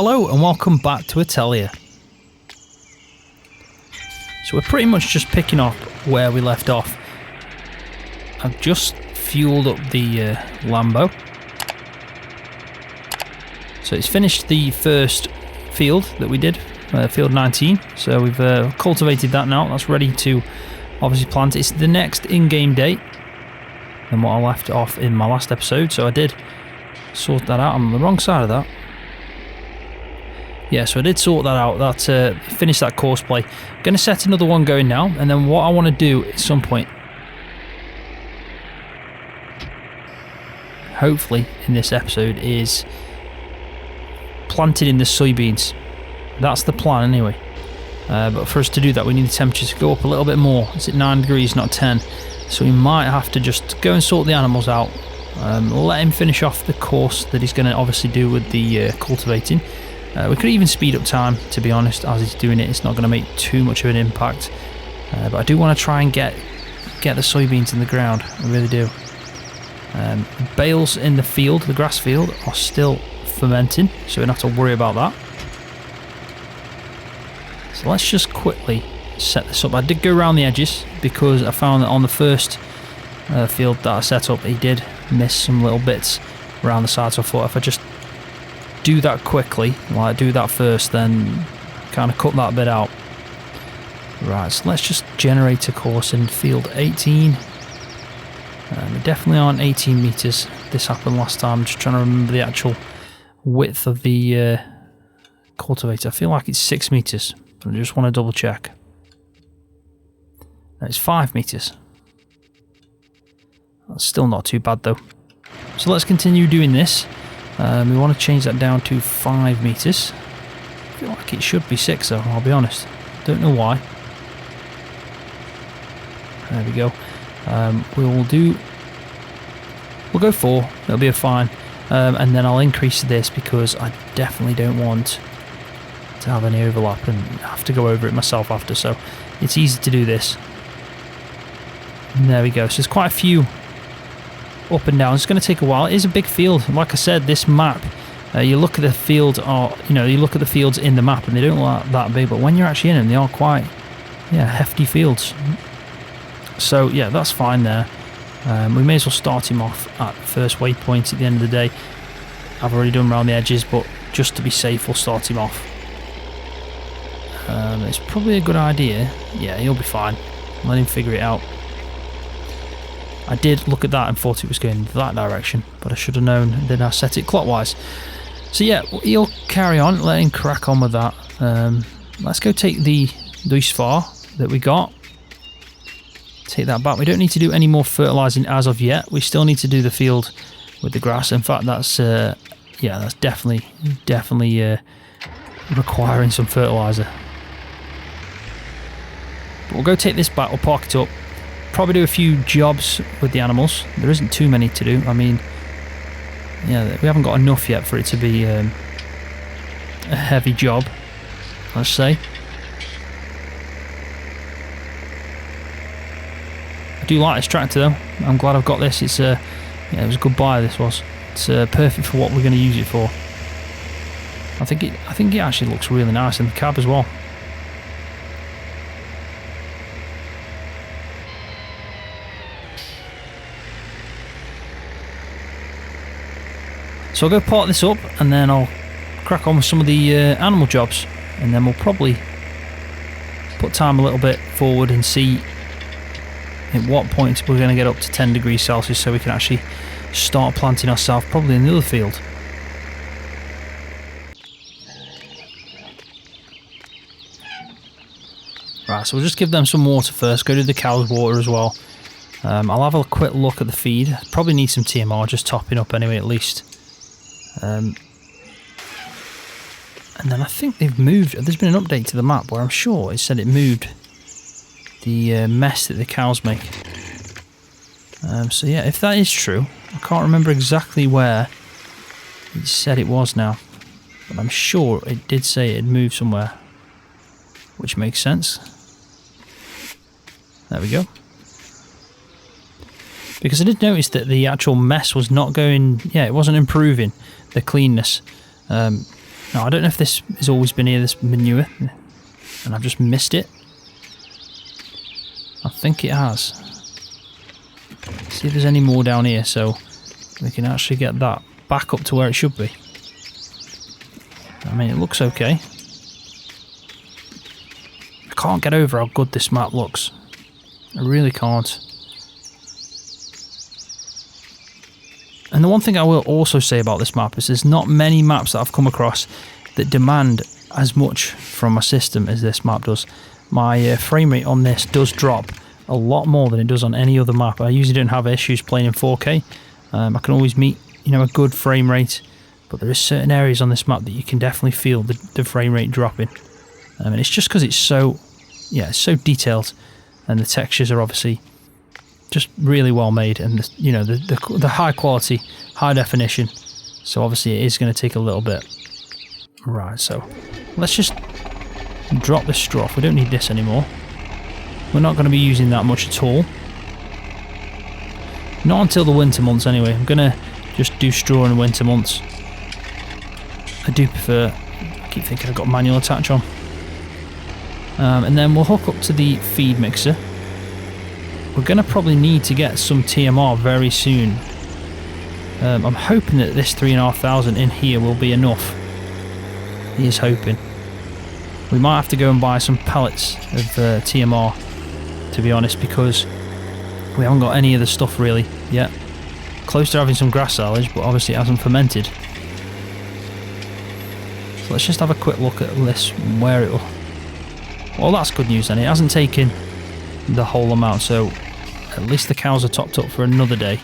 Hello and welcome back to Italia. So we're pretty much just picking up where we left off. I've just fueled up the Lambo. So it's finished the first field that we did, field 19. So we've cultivated that now. That's ready to obviously plant. It's the next in-game date than what I left off in my last episode. So I did sort that out. I'm on the wrong side of that. Yeah, so I did sort that out. That finished that Courseplay. Going to set another one going now, and then what I want to do at some point, hopefully in this episode, is planted in the soybeans. That's the plan anyway. But for us to do that, we need the temperature to go up a little bit more. It's at 9 degrees, not 10. So we might have to just go and sort the animals out. Let him finish off the course that he's going to obviously do with the cultivating. We could even speed up time, to be honest, as he's doing it. It's not going to make too much of an impact. But I do want to try and get the soybeans in the ground. I really do. Bales in the field, the grass field, are still fermenting, so we don't have to worry about that. So let's just quickly set this up. I did go around the edges because I found that on the first field that I set up, he did miss some little bits around the side. So I thought if I just do that quickly, like do that first, then kind of cut that bit out. Right, so let's just generate a course in field 18. We definitely aren't 18 meters. This happened last time. I'm just trying to remember the actual width of the cultivator. I feel like it's 6 meters, but I just want to double check. No, it's 5 meters. That's still not too bad though. So let's continue doing this. We want to change that down to 5 meters. I feel like it should be 6 though, I'll be honest. Don't know why. There we go. We'll go 4. It'll be a fine. And then I'll increase this because I definitely don't want to have any overlap and have to go over it myself after. So it's easy to do this. And there we go. So there's quite a few up and down. It's going to take a while. It is a big field. Like I said, this map, you look at the fields, you look at the fields in the map and they don't look that big, but when you're actually in them, they are quite, hefty fields. So yeah, that's fine there. We may as well start him off at the first waypoint at the end of the day. I've already done around the edges, but just to be safe, we'll start him off. It's probably a good idea. Yeah, he'll be fine. Let him figure it out. I did look at that and thought it was going that direction, but I should have known, and then I set it clockwise. So yeah, he'll carry on, let him crack on with that. Let's go take the lease that we got. Take that back. We don't need to do any more fertilising as of yet. We still need to do the field with the grass. In fact, that's that's definitely requiring some fertiliser. But we'll go take this back. We'll park it up. Probably do a few jobs with the animals. There isn't too many to do. I mean, yeah, we haven't got enough yet for it to be a heavy job, let's say. I do like this tractor though. I'm glad I've got this. It's it was a good buy. This was. It's perfect for what we're going to use it for. I think it actually looks really nice in the cab as well. So I'll go part this up and then I'll crack on with some of the animal jobs, and then we'll probably put time a little bit forward and see at what point we're going to get up to 10 degrees Celsius so we can actually start planting ourselves probably in the other field. Right, so we'll just give them some water first, go to the cows' water as well. I'll have a quick look at the feed. Probably need some TMR just topping up anyway at least. And then I think they've moved. There's been an update to the map where I'm sure it said it moved the mess that the cows make. So yeah, if that is true, I can't remember exactly where it said it was now, but I'm sure it did say it had moved somewhere, which makes sense. There we go. Because I did notice that the actual mess was not going, it wasn't improving the cleanness. Now, I don't know if this has always been here, this manure, and I've just missed it. I think it has. See if there's any more down here, so we can actually get that back up to where it should be. I mean, it looks okay. I can't get over how good this map looks. I really can't. And the one thing I will also say about this map is there's not many maps that I've come across that demand as much from my system as this map does. My frame rate on this does drop a lot more than it does on any other map. I usually don't have issues playing in 4K. I can always meet, you know, a good frame rate, but there are certain areas on this map that you can definitely feel the frame rate dropping. And it's just because it's so, yeah, it's so detailed, and the textures are obviously just really well made, and you know, the high quality, high definition. So obviously it is going to take a little bit. Right, so let's just drop this straw off. We don't need this anymore. We're not going to be using that much at all. Not until the winter months anyway. I'm going to just do straw in the winter months. I do prefer, I keep thinking I've got manual attach on. And then we'll hook up to the feed mixer. We're going to probably need to get some TMR very soon. I'm hoping that this 3,500 in here will be enough. He is hoping. We might have to go and buy some pellets of TMR, to be honest, because we haven't got any of the stuff really yet. Close to having some grass silage, but obviously it hasn't fermented. So let's just have a quick look at this, where it'll... Well, that's good news then. It hasn't taken the whole amount, so at least the cows are topped up for another day.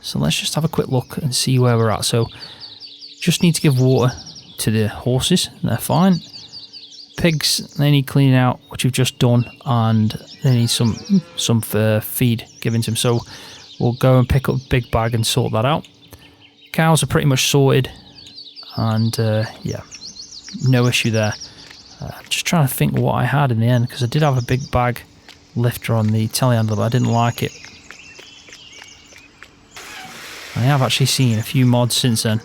So let's just have a quick look and see where we're at. So just need to give water to the horses, they're fine. Pigs, they need cleaning out, which we've just done, and they need some feed given to them. So we'll go and pick up a big bag and sort that out. Cows are pretty much sorted, and yeah, no issue there. I'm just trying to think what I had in the end, because I did have a big bag lifter on the telehandler, but I didn't like it. I have actually seen a few mods since then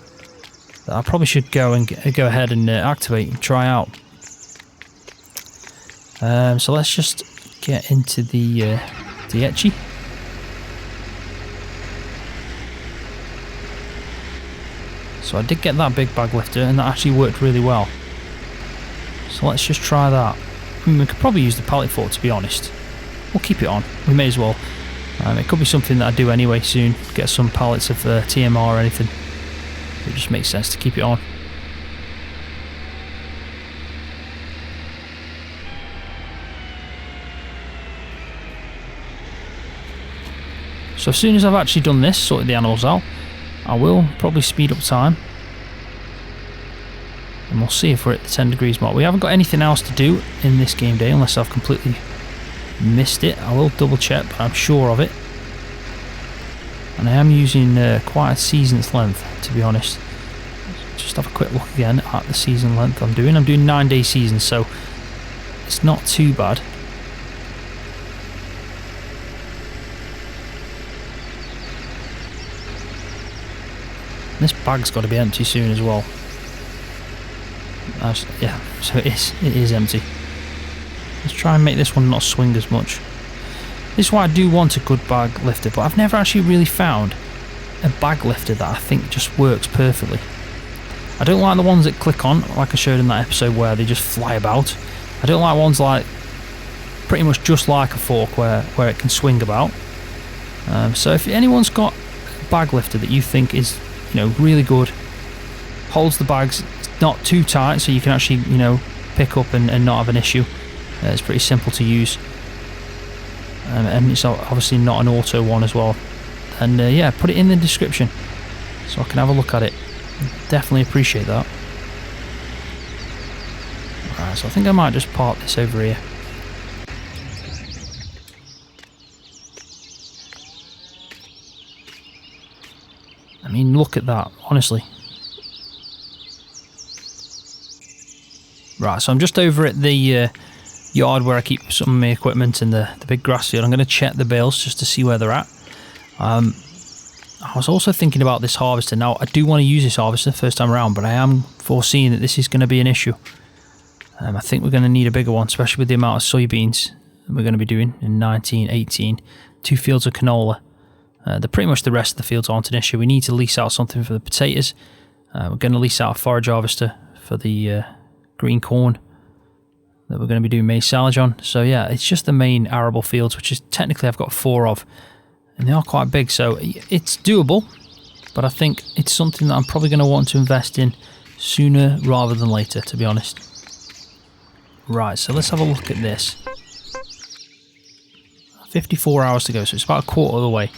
that I probably should go ahead and activate and try out. So let's just get into the etchy. So I did get that big bag lifter, and that actually worked really well. So let's just try that. I mean, we could probably use the pallet fork, to be honest. We'll keep it on. We may as well. It could be something that I do anyway soon. Get some pallets of TMR or anything. It just makes sense to keep it on. So as soon as I've actually done this, sorted the animals out, I will probably speed up time. And we'll see if we're at the 10 degrees mark. We haven't got anything else to do in this game day unless I've completely missed it. I will double check, but I'm sure of it. And I am using quite a season's length, to be honest. Just have a quick look again at the season length I'm doing. I'm doing 9-day seasons, so it's not too bad. This bag's got to be empty soon as well. Yeah, so it is empty. Let's try and make this one not swing as much. This is why I do want a good bag lifter, but I've never actually really found a bag lifter that I think just works perfectly. I don't like the ones that click on, like I showed in that episode where they just fly about. I don't like ones like pretty much just like a fork where it can swing about. So if anyone's got a bag lifter that you think is, you know, really good, holds the bags not too tight so you can actually, you know, pick up and not have an issue. It's pretty simple to use, and it's obviously not an auto one as well. And yeah, put it in the description so I can have a look at it. Definitely appreciate that. Alright, so I think I might just park this over here. I mean, look at that, honestly. Right, so I'm just over at the yard where I keep some of my equipment and the big grass field. I'm going to check the bales just to see where they're at. I was also thinking about this harvester. Now, I do want to use this harvester first time around, but I am foreseeing that this is going to be an issue. I think we're going to need a bigger one, especially with the amount of soybeans that we're going to be doing in 19, 18. 2 fields of canola. Pretty much the rest of the fields aren't an issue. We need to lease out something for the potatoes. We're going to lease out a forage harvester for the green corn that we're going to be doing maize silage on. So yeah, it's just the main arable fields, which is technically I've got 4 of. And they are quite big, so it's doable, but I think it's something that I'm probably going to want to invest in sooner rather than later, to be honest. Right, so let's have a look at this. 54 hours to go, so it's about a quarter of the way.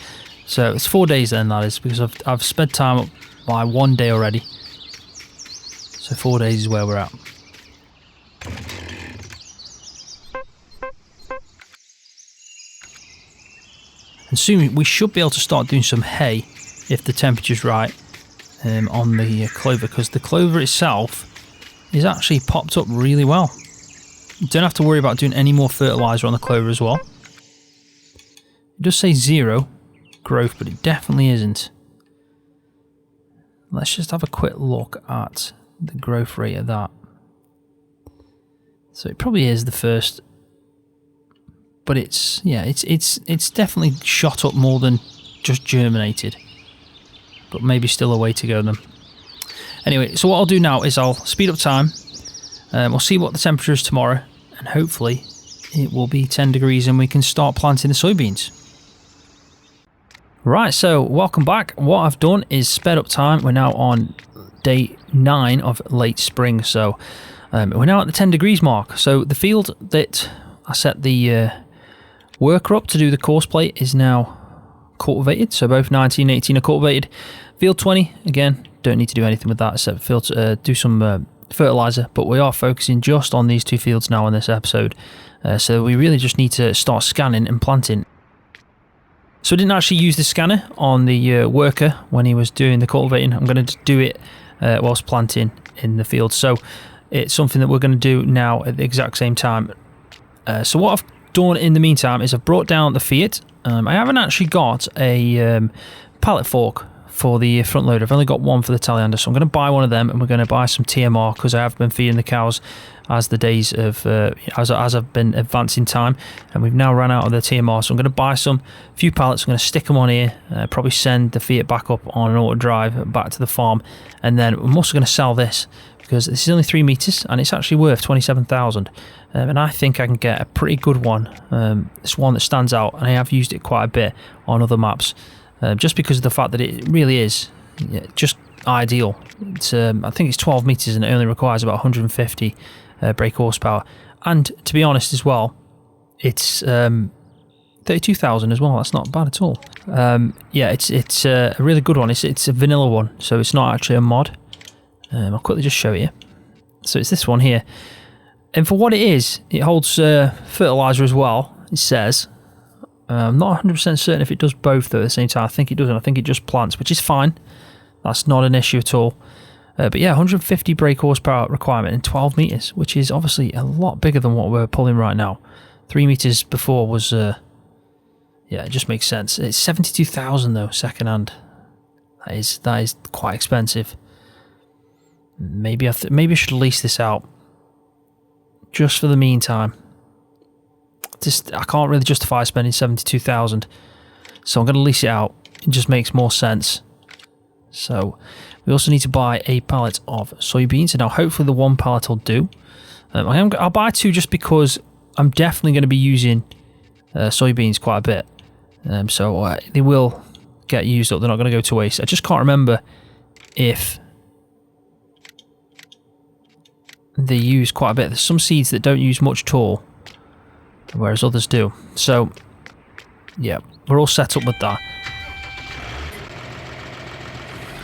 So it's 4 days then, that is, because I've sped time up by 1 day already. So 4 days is where we're at. And soon we should be able to start doing some hay if the temperature's right on the clover, because the clover itself is actually popped up really well. You don't have to worry about doing any more fertiliser on the clover as well. It does say 0 growth, but it definitely isn't. Let's just have a quick look at the growth rate of that. So it probably is the first. But it's definitely shot up more than just germinated. But maybe still a way to go then. Anyway, so what I'll do now is I'll speed up time. We'll see what the temperature is tomorrow. And hopefully it will be 10 degrees and we can start planting the soybeans. Right, so welcome back. What I've done is sped up time. We're now on day 9 of late spring. So we're now at the 10 degrees mark. So the field that I set the worker up to do the Courseplay is now cultivated, so both 19 and 18 are cultivated. Field 20, again, don't need to do anything with that except do some fertiliser, but we are focusing just on these 2 fields now in this episode, so we really just need to start scanning and planting. So I didn't actually use the scanner on the worker when he was doing the cultivating. I'm going to do it whilst planting in the field, so it's something that we're going to do now at the exact same time. So what I've done in the meantime is I've brought down the Fiat. I haven't actually got a pallet fork for the front loader. I've only got one for the Teleander, so I'm going to buy one of them, and we're going to buy some TMR because I have been feeding the cows as the days of as I've been advancing time, and we've now run out of the TMR. So I'm going to buy some few pallets. I'm going to stick them on here. Probably send the Fiat back up on an auto drive back to the farm, and then I'm also going to sell this because this is only 3 meters and it's actually worth 27,000. And I think I can get a pretty good one. It's one that stands out, and I have used it quite a bit on other maps, just because of the fact that it really is just ideal. It's, I think it's 12 meters and it only requires about 150 brake horsepower. And to be honest as well, it's 32,000 as well. That's not bad at all. Yeah, it's a really good one. It's a vanilla one, so it's not actually a mod. I'll quickly just show you. So it's this one here. And for what it is, it holds fertiliser as well, it says. I'm not 100% certain if it does both though at the same time. I think it doesn't. I think it just plants, which is fine. That's not an issue at all. But yeah, 150 brake horsepower requirement in 12 metres, which is obviously a lot bigger than what we're pulling right now. 3 metres before was, yeah, it just makes sense. It's 72,000 though, second hand. That is quite expensive. Maybe I should lease this out. Just for the meantime. I can't really justify spending 72,000, so I'm going to lease it out. It just makes more sense. So we also need to buy a pallet of soybeans, and now hopefully the 1 pallet will do. I'll buy 2 just because I'm definitely going to be using soybeans quite a bit, so they will get used up. They're not going to go to waste. I just can't remember if they use quite a bit. There's some seeds that don't use much at all, whereas others do. So yeah, we're all set up with that.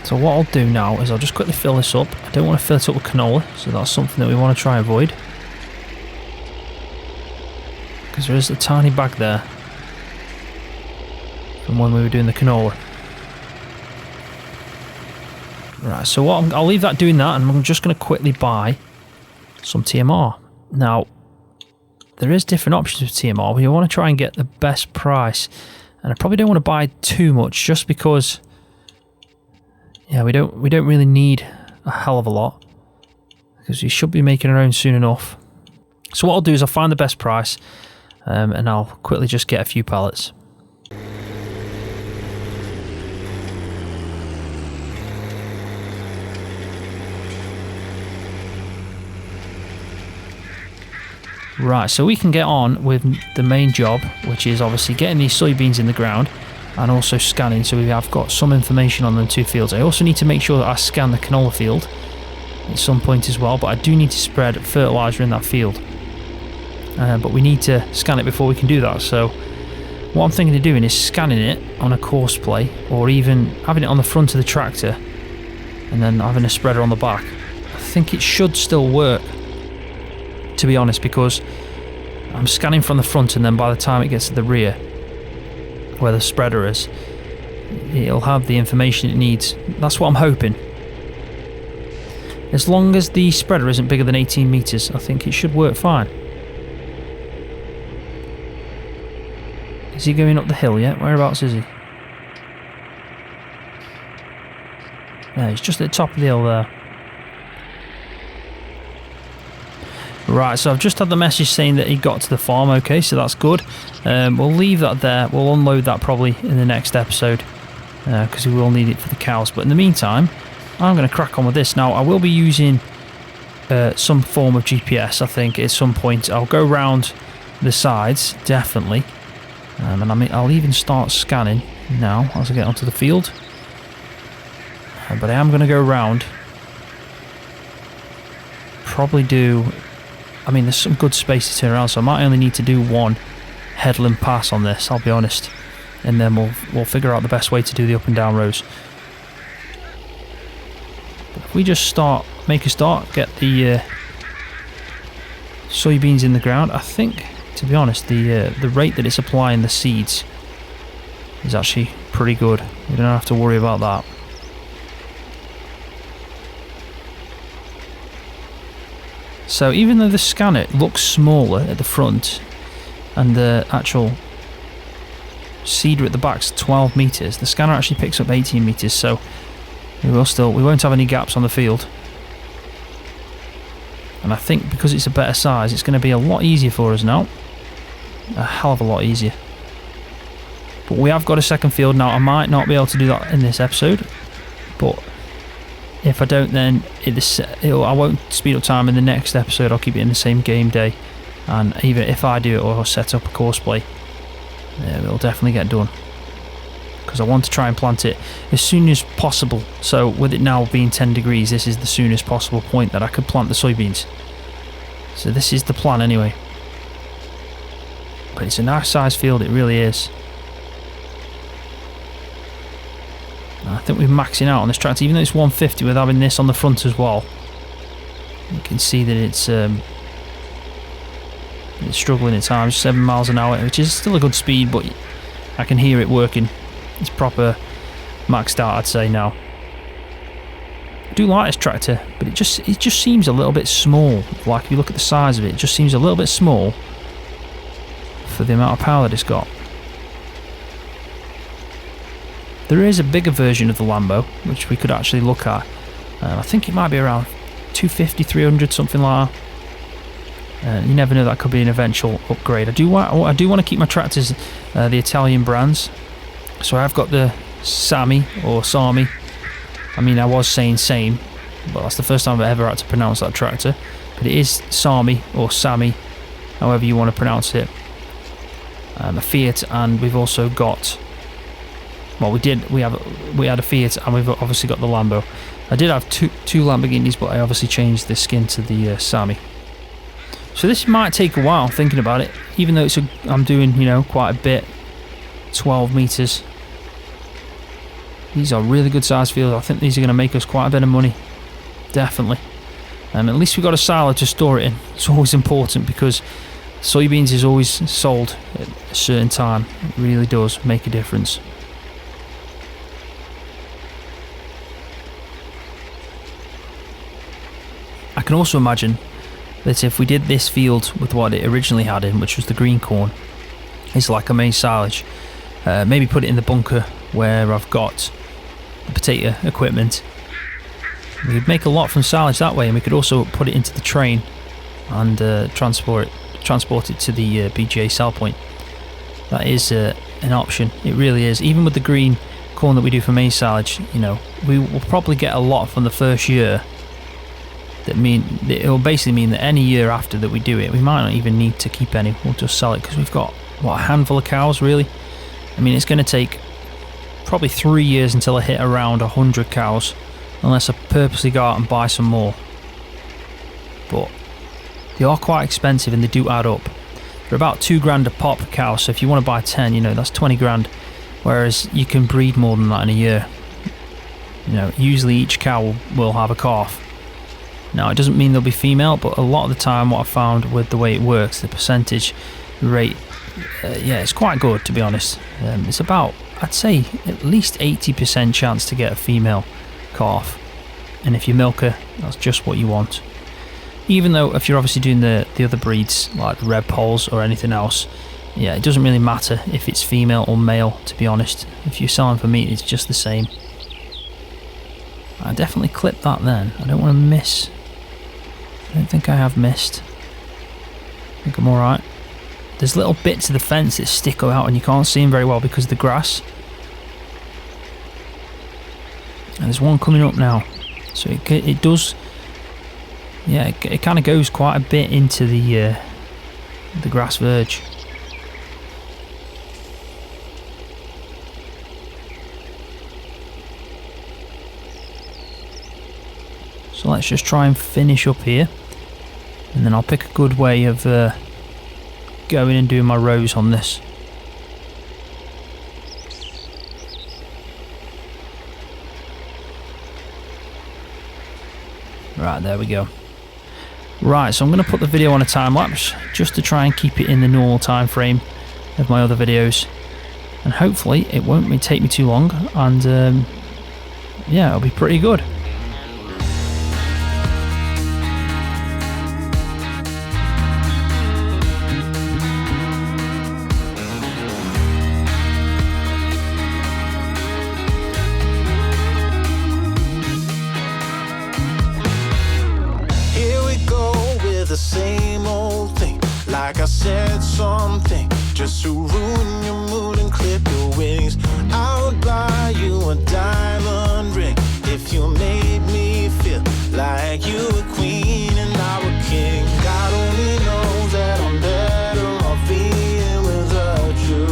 So what I'll do now is I'll just quickly fill this up. I don't want to fill it up with canola, so that's something that we want to try and avoid, because there is a tiny bag there from when we were doing the canola. Right, so I'll leave that doing that, and I'm just going to quickly buy some TMR. Now, there is different options with TMR. We want to try and get the best price, and I probably don't want to buy too much just because Yeah, we don't really need a hell of a lot, because we should be making our own soon enough. So what I'll do is I'll find the best price, and I'll quickly just get a few pallets. Right, so we can get on with the main job, which is obviously getting these soybeans in the ground and also scanning, so we have got some information on the two fields. I also need to make sure that I scan the canola field at some point as well, but I do need to spread fertilizer in that field. But we need to scan it before we can do that, so what I'm thinking of doing is scanning it on a Courseplay, or even having it on the front of the tractor and then having a spreader on the back. I think it should still work, to be honest, because I'm scanning from the front, and then by the time it gets to the rear where the spreader is, it'll have the information it needs. That's what I'm hoping. As long as the spreader isn't bigger than 18 meters, I think it should work fine. Is he going up the hill yet? Whereabouts is he? Yeah, he's just at the top of the hill there. Right, so I've just had the message saying that he got to the farm. Okay, so that's good. We'll leave that there. We'll unload that probably in the next episode, because we will need it for the cows. But in the meantime, I'm going to crack on with this. Now, I will be using some form of GPS, I think, at some point. I'll go round the sides, definitely. And I'll even start scanning now as I get onto the field. But I am going to go round. Probably do... I mean, there's some good space to turn around, so I might only need to do one headland pass on this, I'll be honest. And then we'll figure out the best way to do the up and down rows. But if we just make a start, get the soybeans in the ground, I think, to be honest, the rate that it's applying the seeds is actually pretty good. We don't have to worry about that. So even though the scanner looks smaller at the front and the actual seeder at the back's 12 meters, the scanner actually picks up 18 meters, so we won't have any gaps on the field. And I think because it's a better size, it's going to be a lot easier for us now. A hell of a lot easier. But we have got a second field now. I might not be able to do that in this episode, but if I don't, then I won't speed up time in the next episode. I'll keep it in the same game day, and even if I do it or set up a Courseplay, it'll definitely get done, because I want to try and plant it as soon as possible. So with it now being 10 degrees, this is the soonest possible point that I could plant the soybeans. So this is the plan anyway. But it's a nice size field, it really is. I think we're maxing out on this tractor, even though it's 150 with having this on the front as well. You can see that it's struggling at times, 7 miles an hour, which is still a good speed, but I can hear it working. It's proper maxed out, I'd say now. I do like this tractor, but it just seems a little bit small. Like if you look at the size of it, it just seems a little bit small for the amount of power that it's got. There is a bigger version of the Lambo, which we could actually look at. I think it might be around 250, 300, something like that. You never know, that could be an eventual upgrade. I do want to keep my tractors the Italian brands. So I've got the Sami or Sami. I mean, I was saying same, but that's the first time I've ever had to pronounce that tractor. But it is Sami or Sami, however you want to pronounce it. A Fiat, and we've also got... Well, we had a Fiat, and we've obviously got the Lambo. I did have two Lamborghinis, but I obviously changed the skin to the Sami. So this might take a while thinking about it, even though I'm doing, quite a bit. 12 meters. These are really good size fields. I think these are going to make us quite a bit of money, definitely. And at least we've got a silo to store it in. It's always important, because soybeans is always sold at a certain time. It really does make a difference. I can also imagine that if we did this field with what it originally had in, which was the green corn, it's like a main silage. Maybe put it in the bunker where I've got the potato equipment. We could make a lot from silage that way, and we could also put it into the train and transport it to the BGA sell point. That is an option. It really is. Even with the green corn that we do for maize silage, you know, we will probably get a lot from the first year. It will basically mean that any year after that we do it, we might not even need to keep any. We'll just sell it because we've got, what, a handful of cows, really. I mean, it's going to take probably 3 years until I hit around 100 cows, unless I purposely go out and buy some more. But they are quite expensive and they do add up. They're about $2,000 a pop per cow, so if you want to buy 10, you know, that's 20 grand. Whereas you can breed more than that in a year. You know, usually each cow will have a calf. Now, it doesn't mean they'll be female, but a lot of the time what I've found with the way it works, the percentage rate, yeah, it's quite good, to be honest. It's about, I'd say, at least 80% chance to get a female calf. And if you milk her, that's just what you want. Even though if you're obviously doing the other breeds, like red poles or anything else, yeah, it doesn't really matter if it's female or male, to be honest. If you're selling for meat, it's just the same. I definitely clipped that then. I don't want to miss. I don't think I have missed. I think I'm alright. There's little bits of the fence that stick out and you can't see them very well because of the grass. And there's one coming up now. So it does... Yeah, it kind of goes quite a bit into the grass verge. So let's just try and finish up here, and then I'll pick a good way of going and doing my rows on this. Right, there we go. Right, so I'm going to put the video on a time lapse just to try and keep it in the normal time frame of my other videos, and hopefully it won't take me too long, and yeah, it'll be pretty good. Same old thing, like I said something just to ruin your mood and clip your wings. I would buy you a diamond ring if you made me feel like you were queen and I were king. God only knows that I'm better off being without you.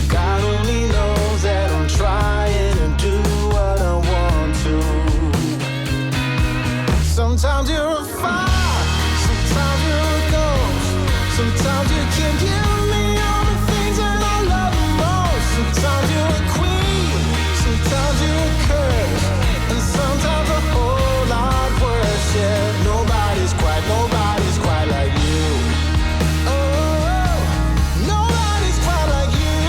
God only knows that I'm trying to do what I want to. Sometimes you're a fire, sometimes you're a ghost. Sometimes you can give me all the things that I love the most. Sometimes you're a queen, sometimes you're a curse, and sometimes a whole lot worse. Yeah, nobody's quite like you. Oh, nobody's quite like you.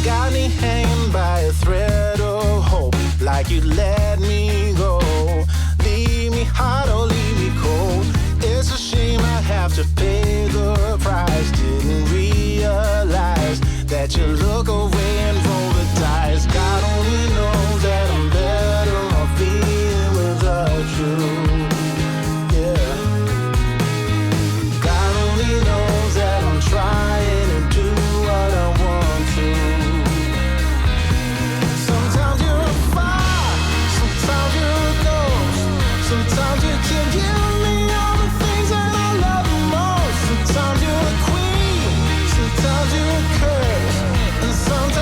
Got me hanging by a thread of hope, like you'd let me go. Leave me hot or leave me cold. It's a shame I have to pay the price. Didn't realize that you look away and roll the dice. God only knows that I'm better off being without you. Yeah. God only knows that I'm trying to do what I want to. Sometimes you're a fire, sometimes you're a ghost. Sometimes you can give me all the things that I love the most. Sometimes you're a queen, sometimes you're a curse, and sometimes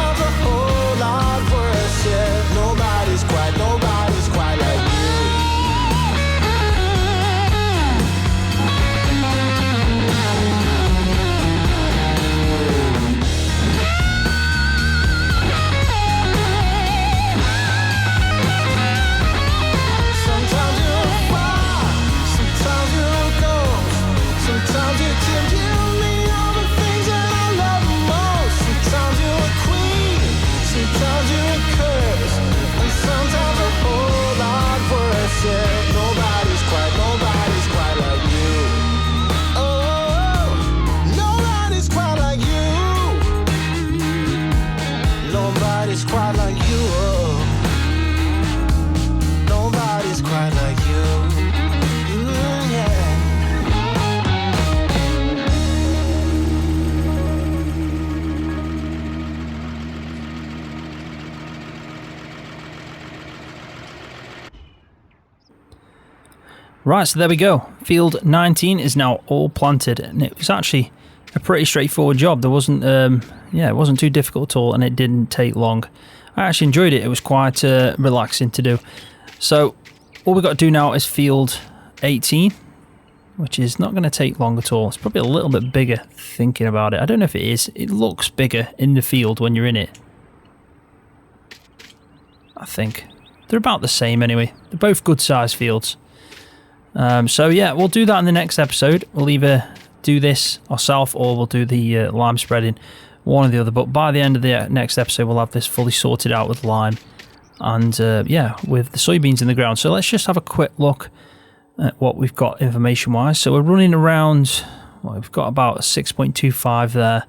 Right, so there we go. Field 19 is now all planted, and it was actually a pretty straightforward job. There wasn't, it wasn't too difficult at all, and it didn't take long. I actually enjoyed it. It was quite relaxing to do. So all we've got to do now is field 18, which is not going to take long at all. It's probably a little bit bigger thinking about it. I don't know if it is. It looks bigger in the field when you're in it. I think. They're about the same anyway. They're both good size fields. So yeah, we'll do that in the next episode. We'll either do this ourselves or we'll do the lime spreading, one or the other. But by the end of the next episode, we'll have this fully sorted out with lime and yeah, with the soybeans in the ground. So let's just have a quick look at what we've got information wise. So we're running around, well, we've got about a 6.25 there,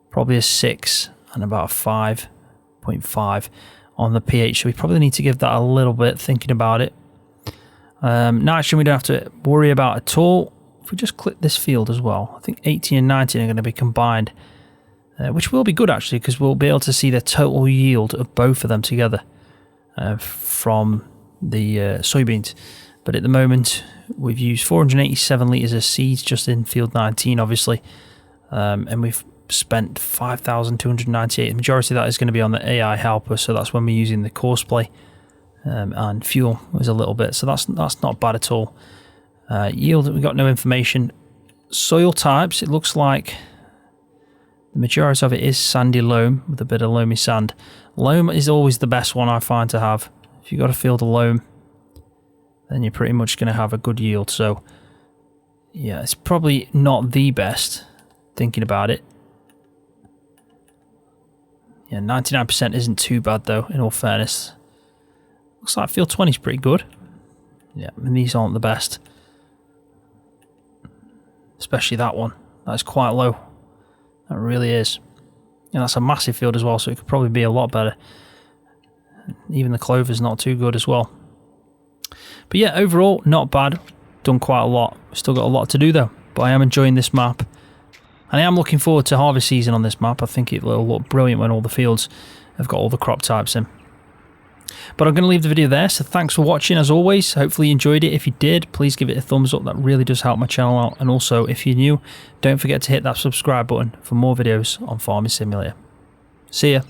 probably a 6 and about a 5.5 on the pH. So we probably need to give that a little bit thinking about it. Nitrogen we don't have to worry about at all. If we just click this field as well, I think 18 and 19 are going to be combined, which will be good actually, because we'll be able to see the total yield of both of them together from the soybeans. But at the moment we've used 487 litres of seeds just in field 19 obviously, and we've spent 5,298. The majority of that is going to be on the AI helper, so that's when we're using the Courseplay. And fuel was a little bit, so that's not bad at all. Yield, we got no information. Soil types, it looks like the majority of it is sandy loam with a bit of loamy sand. Loam is always the best one I find to have. If you've got a field of loam, then you're pretty much going to have a good yield. So yeah, it's probably not the best thinking about it. Yeah, 99% isn't too bad though, in all fairness. Looks like field 20 is pretty good. Yeah, and these aren't the best. Especially that one. That's quite low. That really is. And that's a massive field as well, so it could probably be a lot better. Even the clover's not too good as well. But yeah, overall, not bad. Done quite a lot. Still got a lot to do though. But I am enjoying this map. And I am looking forward to harvest season on this map. I think it will look brilliant when all the fields have got all the crop types in. But I'm going to leave the video there, so thanks for watching as always. Hopefully you enjoyed it. If you did, please give it a thumbs up. That really does help my channel out. And also, if you're new, don't forget to hit that subscribe button for more videos on Farming Simulator. See ya.